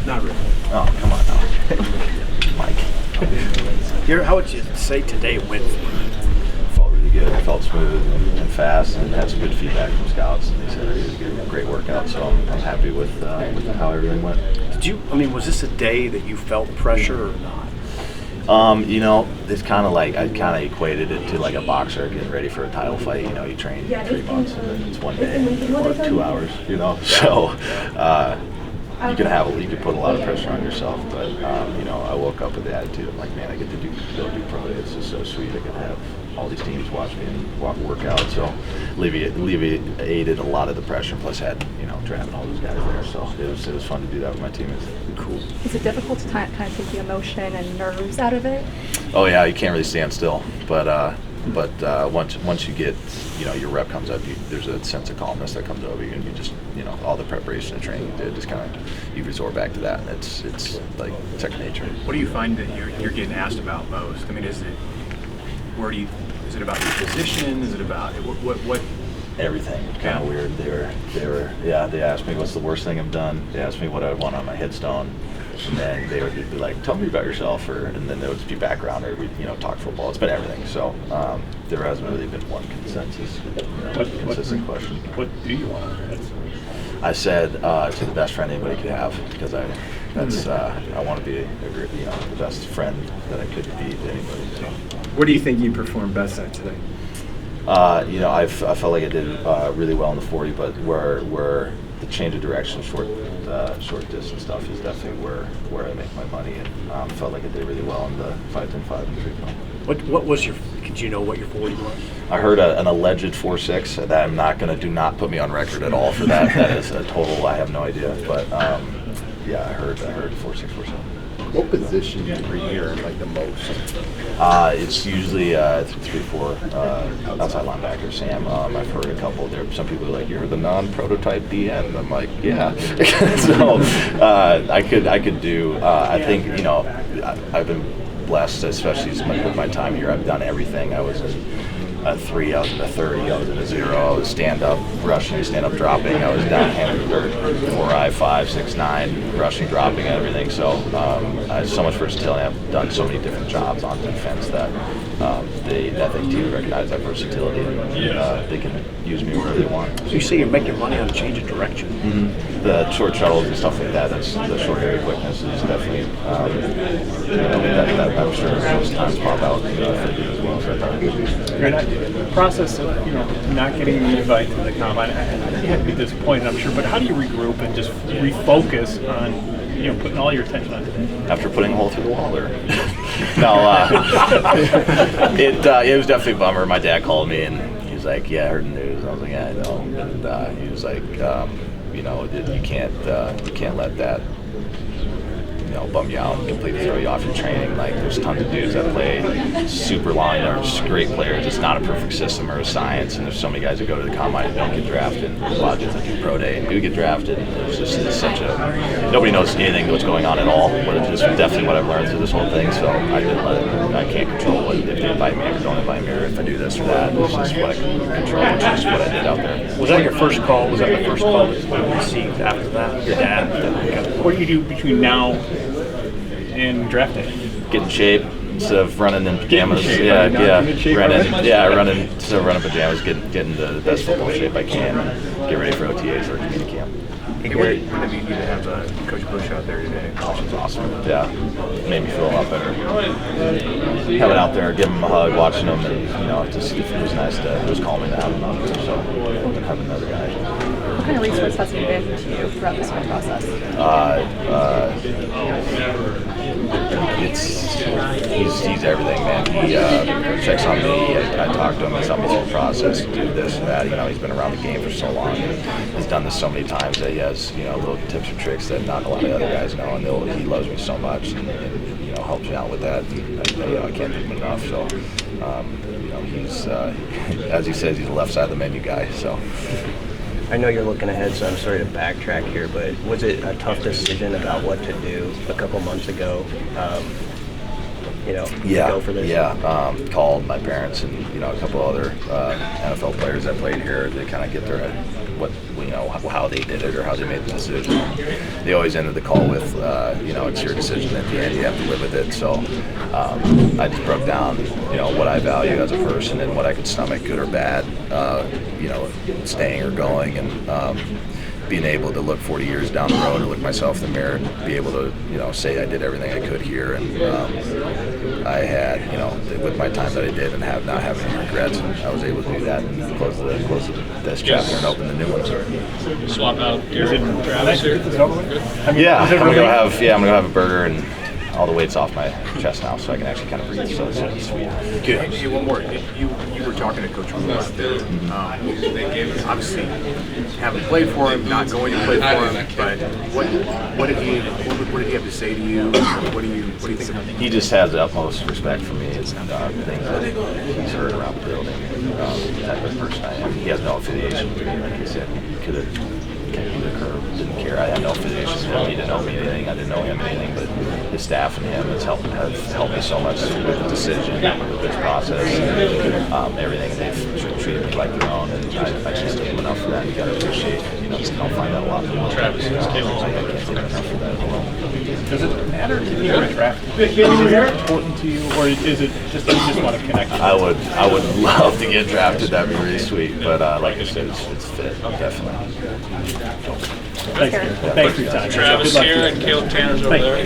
Not really. Oh, come on now. Mike. Garrett, how would you say today went for you? Felt really good. It felt smooth and fast, and had some good feedback from scouts. And they said it was a great workout, so I'm happy with how everything went. Was this a day that you felt pressure or not? It's kind of like I kind of equated it to like a boxer getting ready for a title fight. You train 3 months and then it's one day or 2 hours. So you can put a lot of pressure on yourself. But I woke up with the attitude of like, man, I get to go do pro day. It's just so sweet. I get to have all these teams watch me and work out. So alleviated a lot of the pressure. Plus had drafting all those guys there. So it was fun to do that with my teammates. Cool. Is it difficult to kind of take the emotion and nerves out of it? Oh yeah, you can't really stand still. But once you get your rep comes up, there's a sense of calmness that comes over you, and you just all the preparation and training you did just kind of you resort back to that, and it's like second nature. What do you find that you're getting asked about most? I mean, is it about your position? Is it about what? Everything. Kind of weird. They asked me what's the worst thing I've done. They asked me what I want on my headstone, and then they would be like, "Tell me about yourself," and then there would just be background, or we talk football. It's been everything. So there hasn't really been one consensus, consistent question. What do you want on your headstone? I said to the best friend anybody could have, because I want to be the best friend that I could be to anybody. So. What do you think you performed best at today? I felt like I did really well in the 40, but where the change of direction, short distance stuff is definitely where I make my money, and felt like I did really well in the 5-10-5 and 3-5. What was did you know what your 40 was? I heard an alleged 4.6 that I'm not going to do not put me on record at all for that. That is a total, I have no idea, but yeah, I heard 4.6, 4.7. What position do you hear like the most? It's usually 3-4 outside linebacker, Sam. I've heard a couple. There some people are like, "You're the non-prototype DN." And I'm like, "Yeah." So I could do. I think I've been blessed, especially with my time here. I've done everything. I was a 3, I was in a 30, I was in a 0, I was stand-up rushing, stand-up dropping, I was down-handed 4-eye, 5, 6, 9, rushing, dropping, and everything. So I have so much versatility. I've done so many different jobs on defense that I think teams recognize that versatility, and they can use me wherever they want. So you say you're making money on change of direction? Mm-hmm. The short shuttles and stuff like that, that's the short area quickness is definitely, that I'm sure most times pop out if they do as well. So I thought it was The process of not getting the invite to the combine, you had to be disappointed, I'm sure. But how do you regroup and just refocus on putting all your attention on today? After putting a hole through the wall, or no? It was definitely a bummer. My dad called me and he was like, "Yeah, I heard the news." I was like, "Yeah, I know." And he was like, "You can't let that." Bum you out and completely throw you off your training. Like, there's tons of dudes that play super line, or just great players. It's not a perfect system or a science, and there's so many guys that go to the combine and don't get drafted. There's a lot of dudes that do pro day and do get drafted. It's just such a nobody knows anything what's going on at all. But it's just definitely what I've learned through this whole thing. So I didn't let it. I can't control if they invite me or don't invite me, or if I do this or that. It's just what I can control, which is what I did out there. Was that your first call? Was that the first call that you received after that? Your dad? What do you do between now and draft day? Get in shape instead of running in pajamas. Running Instead of running pajamas, get into the best football shape I can. Get ready for OTAs or community camp. Hey, what did it mean to have Coach Bush out there today? Oh, it was awesome. Yeah, made me feel a lot better. Having out there, giving him a hug, watching him, and it was nice. It was calming to have him out there. So having another guy. What kind of resource has he been to you throughout this whole process? He's everything, man. He checks on me. I talk to him. He's helped me through the process, do this and that. He's been around the game for so long. And he's done this so many times that he has, little tips and tricks that not a lot of other guys know. And he loves me so much, and helps me out with that. And, I can't thank him enough. So, he's as he says, he's the left side of the menu guy. So. I know you're looking ahead, so I'm sorry to backtrack here, but was it a tough decision about what to do a couple months ago? Go for this? Yeah. Called my parents and a couple other NFL players that played here. They kind of get their what how they did it or how they made the decision. They always ended the call with, it's your decision at the end. You have to live with it. So I just broke down, what I value as a person and what I could stomach, good or bad, staying or going, and being able to look 40 years down the road and look myself in the mirror and be able to, say I did everything I could here. And I had, with my time that I did and not having any regrets, I was able to do that and close this chapter and open the new one. Swap out Garrett and Travis here. Yeah, I'm gonna have a burger and all the weight's off my chest now, so I can actually kind of breathe. So it's sweet. Good. Hey, one more. You were talking to Coach Rule out there. Obviously, haven't played for him, not going to play for him. But what did he have to say to you? What do you think about him? He just has the utmost respect for me. It's things that he's heard around the building, the type of person I am. He has no affiliation with me. Like he said, he could have didn't care. I had no affiliation with him. He didn't know me anything. I didn't know him anything. But his staff and him have helped me so much with the decision, with this process, everything. They've treated me like their own, and I just gave enough for that. You got to appreciate. You don't find that a lot. Travis is I can't give enough for that alone. Does it matter if you were drafted? Is it important to you, or is it just that you just want to connect? I would love to get drafted. That'd be really sweet. But like I said, it's fit, definitely. Thanks for your time. Travis Good luck to here you. and Caleb Tanner's over there.